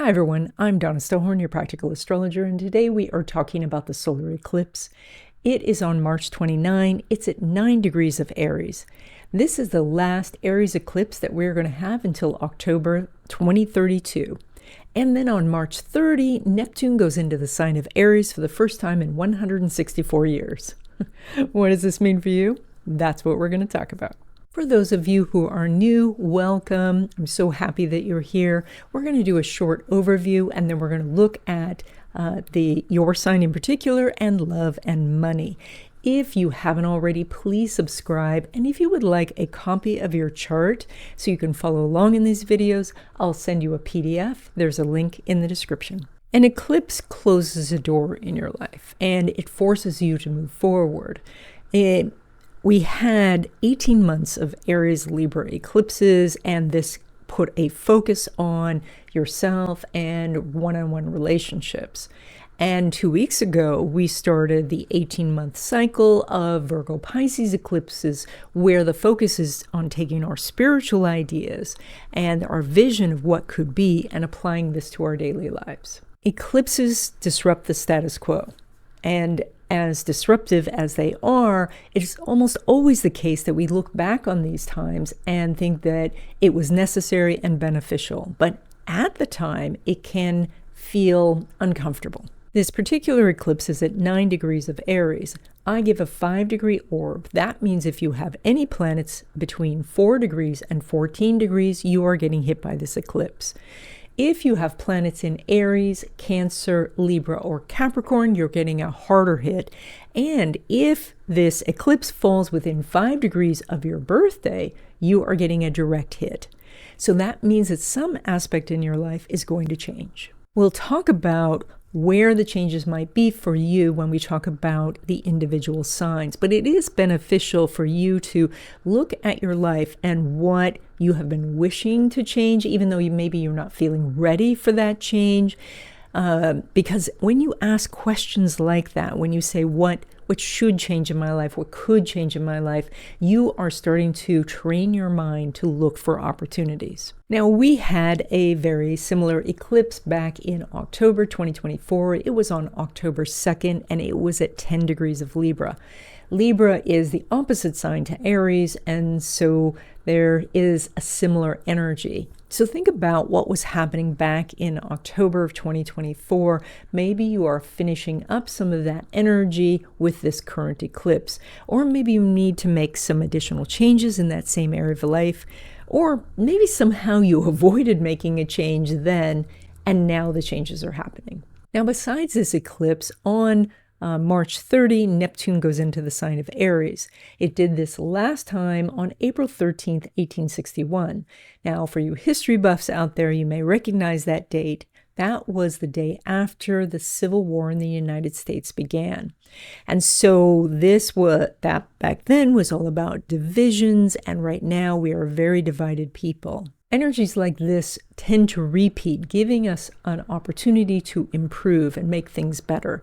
Hi everyone, I'm Donna Stellhorn, your practical astrologer, and today we are talking about the solar eclipse. It is on March 29. It's at 9 degrees of Aries. This is the last Aries eclipse that we're going to have until October 2032. And then on March 30, Neptune goes into the sign of Aries for the first time in 164 years. What does this mean for you? That's what we're going to talk about. For those of you who are new, welcome. I'm so happy that you're here. We're going to do a short overview, and then we're going to look at your sign in particular and love and money. If you haven't already, please subscribe. And if you would like a copy of your chart so you can follow along in these videos, I'll send you a PDF. There's a link in the description. An eclipse closes a door in your life, and it forces you to move forward. We had 18 months of Aries Libra eclipses, and this put a focus on yourself and one-on-one relationships. And 2 weeks ago, we started the 18-month cycle of Virgo Pisces eclipses, where the focus is on taking our spiritual ideas and our vision of what could be and applying this to our daily lives. Eclipses disrupt the status quo. And as disruptive as they are, it is almost always the case that we look back on these times and think that it was necessary and beneficial. But at the time, it can feel uncomfortable. This particular eclipse is at 9 degrees of Aries. I give a 5-degree orb. That means if you have any planets between 4 degrees and 14 degrees, you are getting hit by this eclipse. If you have planets in Aries, Cancer, Libra, or Capricorn, you're getting a harder hit. And if this eclipse falls within 5 degrees of your birthday, you are getting a direct hit. So that means that some aspect in your life is going to change. We'll talk about where the changes might be for you when we talk about the individual signs. But it is beneficial for you to look at your life and what you have been wishing to change, even though maybe you're not feeling ready for that change. Because when you ask questions like that, when you say what should change in my life, what could change in my life, you are starting to train your mind to look for opportunities. Now, we had a very similar eclipse back in October 2024. It was on October 2nd, and it was at 10 degrees of Libra. Libra is the opposite sign to Aries, and so there is a similar energy. So think about what was happening back in October of 2024. Maybe you are finishing up some of that energy with this current eclipse, or maybe you need to make some additional changes in that same area of life, or maybe somehow you avoided making a change then, and now the changes are happening. Now, besides this eclipse, on March 30, Neptune goes into the sign of Aries. It did this last time on April 13th, 1861. Now, for you history buffs out there, you may recognize that date. That was the day after the Civil War in the United States began. And so that back then was all about divisions, and right now we are a very divided people. Energies like this tend to repeat, giving us an opportunity to improve and make things better.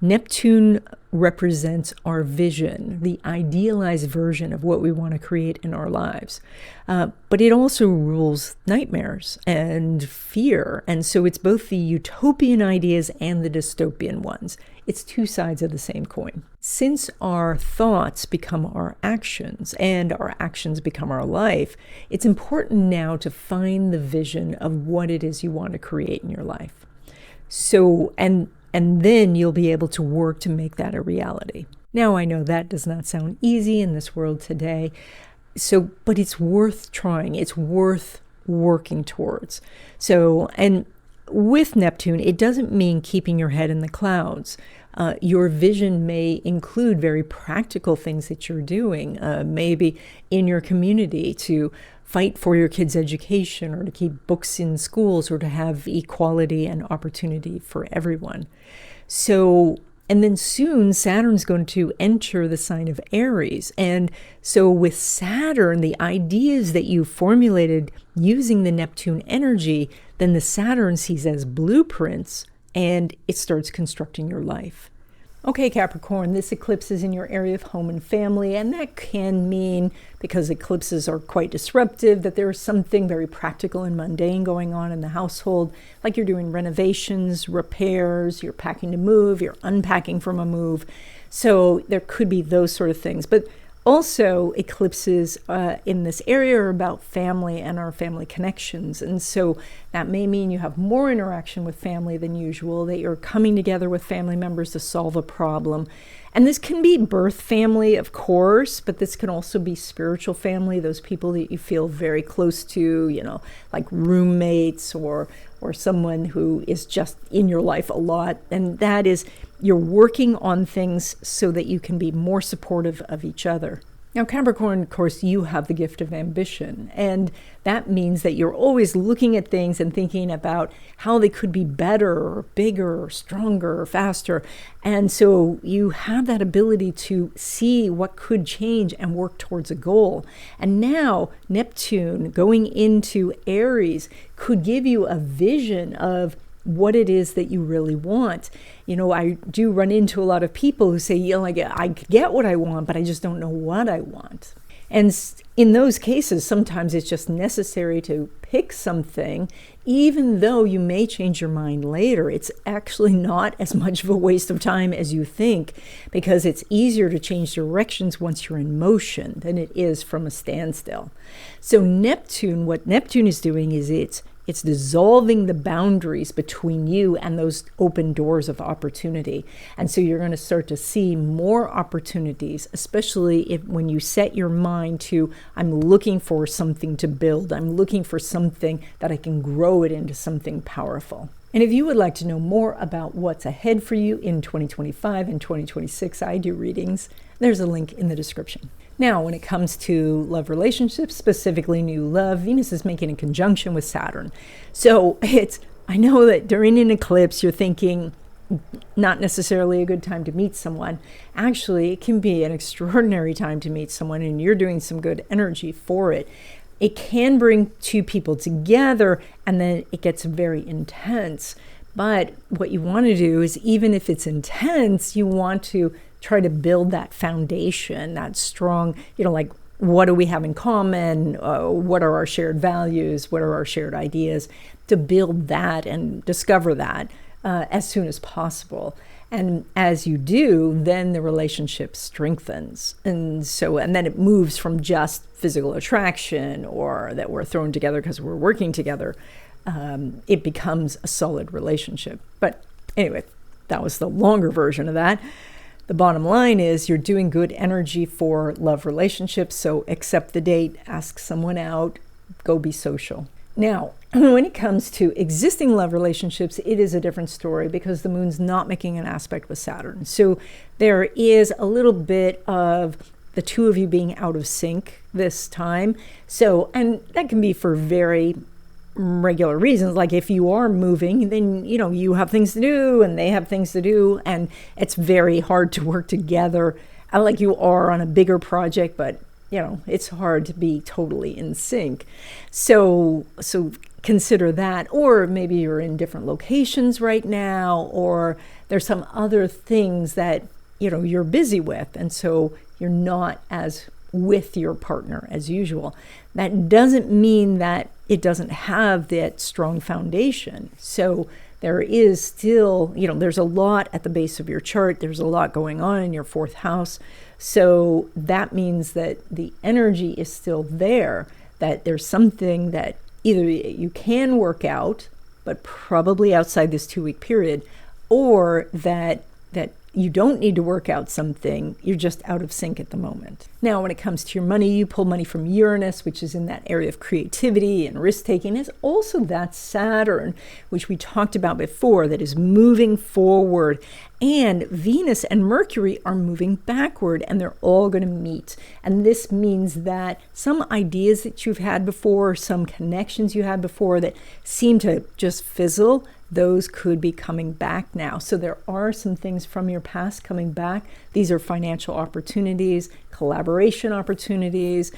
Neptune represents our vision, the idealized version of what we want to create in our lives. But it also rules nightmares and fear. And so it's both the utopian ideas and the dystopian ones. It's two sides of the same coin. Since our thoughts become our actions and our actions become our life, it's important now to find the vision of what it is you want to create in your life. And then you'll be able to work to make that a reality. Now, I know that does not sound easy in this world today, but it's worth trying. It's worth working towards. And with Neptune, it doesn't mean keeping your head in the clouds. Your vision may include very practical things that you're doing, maybe in your community to fight for your kids' education, or to keep books in schools, or to have equality and opportunity for everyone. And then soon Saturn's going to enter the sign of Aries. And so with Saturn, the ideas that you formulated using the Neptune energy, then the Saturn sees as blueprints, and it starts constructing your life. Okay, Capricorn, this eclipse is in your area of home and family, and that can mean, because eclipses are quite disruptive, that there is something very practical and mundane going on in the household, like you're doing renovations, repairs, you're packing to move, you're unpacking from a move. So there could be those sort of things. But also, eclipses in this area are about family and our family connections. And so that may mean you have more interaction with family than usual, that you're coming together with family members to solve a problem. And this can be birth family, of course, but this can also be spiritual family, those people that you feel very close to, you know, like roommates or someone who is just in your life a lot. And that is, you're working on things so that you can be more supportive of each other. Now, Capricorn, of course, you have the gift of ambition, and that means that you're always looking at things and thinking about how they could be better or bigger or stronger or faster. And so you have that ability to see what could change and work towards a goal. And now Neptune going into Aries could give you a vision of what it is that you really want. You know, I do run into a lot of people who say, you know, I get what I want, but I just don't know what I want. And in those cases, sometimes it's just necessary to pick something, even though you may change your mind later. It's actually not as much of a waste of time as you think, because it's easier to change directions once you're in motion than it is from a standstill. So Neptune, what Neptune is doing is it's dissolving the boundaries between you and those open doors of opportunity. And so you're going to start to see more opportunities, especially when you set your mind to, I'm looking for something to build. I'm looking for something that I can grow it into something powerful. And if you would like to know more about what's ahead for you in 2025 and 2026, I do readings. There's a link in the description. Now, when it comes to love relationships, specifically new love, Venus is making a conjunction with Saturn. So I know that during an eclipse, you're thinking not necessarily a good time to meet someone. Actually, it can be an extraordinary time to meet someone, and you're doing some good energy for it. It can bring two people together, and then it gets very intense. But what you want to do is, even if it's intense, you want to try to build that foundation, that strong, you know, like, what do we have in common? What are our shared values? What are our shared ideas? To build that and discover that as soon as possible. And as you do, then the relationship strengthens. And then it moves from just physical attraction or that we're thrown together because we're working together. It becomes a solid relationship. But anyway, that was the longer version of that. The bottom line is you're doing good energy for love relationships, so accept the date, ask someone out, go be social. Now, when it comes to existing love relationships, it is a different story because the moon's not making an aspect with Saturn. So there is a little bit of the two of you being out of sync this time. So, and that can be for very regular reasons. Like if you are moving, then, you know, you have things to do and they have things to do, and it's very hard to work together like you are on a bigger project, but you know, it's hard to be totally in sync. So consider that. Or maybe you're in different locations right now, or there's some other things that, you know, you're busy with, and so you're not as with your partner as usual. That doesn't mean that it doesn't have that strong foundation. So there is still, you know, there's a lot at the base of your chart. There's a lot going on in your fourth house. So that means that the energy is still there, that there's something that either you can work out, but probably outside this 2-week period, or that you don't need to work out something, you're just out of sync at the moment. Now, when it comes to your money, you pull money from Uranus, which is in that area of creativity and risk-taking. Is also that Saturn, which we talked about before, that is moving forward. And Venus and Mercury are moving backward, and they're all going to meet. And this means that some ideas that you've had before, some connections you had before that seem to just fizzle, those could be coming back now. So there are some things from your past coming back. These are financial opportunities, collaboration opportunities,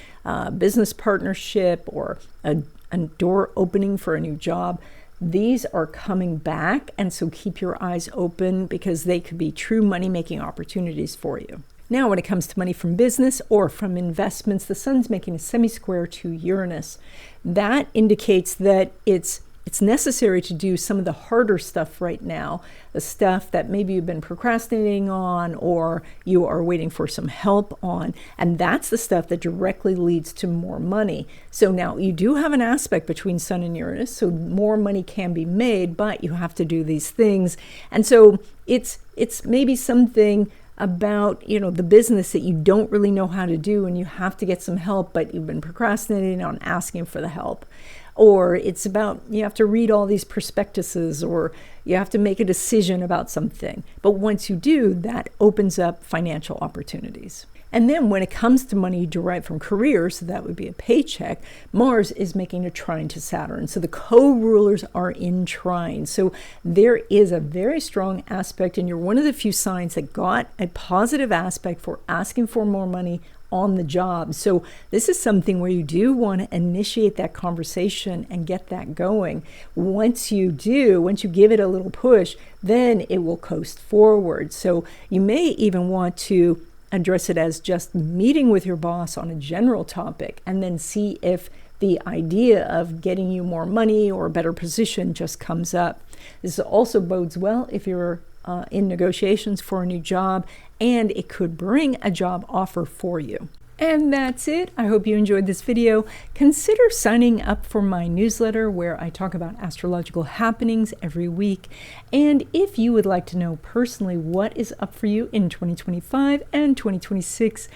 business partnership, or a door opening for a new job. these are coming back, and so keep your eyes open because they could be true money-making opportunities for you. Now, when it comes to money from business or from investments, the sun's making a semi-square to Uranus. That indicates that it's necessary to do some of the harder stuff right now, the stuff that maybe you've been procrastinating on or you are waiting for some help on, and that's the stuff that directly leads to more money. So now you do have an aspect between Sun and Uranus, so more money can be made, but you have to do these things. And so it's maybe something about, the business that you don't really know how to do and you have to get some help, but you've been procrastinating on asking for the help. Or it's about you have to read all these prospectuses, or you have to make a decision about something. But once you do, that opens up financial opportunities. And then when it comes to money derived from career, so that would be a paycheck, Mars is making a trine to Saturn. So the co-rulers are in trine. So there is a very strong aspect, and you're one of the few signs that got a positive aspect for asking for more money on the job. So this is something where you do want to initiate that conversation and get that going. Once you give it a little push, then it will coast forward. So you may even want to address it as just meeting with your boss on a general topic and then see if the idea of getting you more money or a better position just comes up. This also bodes well if you're in negotiations for a new job, and it could bring a job offer for you. And that's it. I hope you enjoyed this video. Consider signing up for my newsletter where I talk about astrological happenings every week. And if you would like to know personally what is up for you in 2025 and 2026,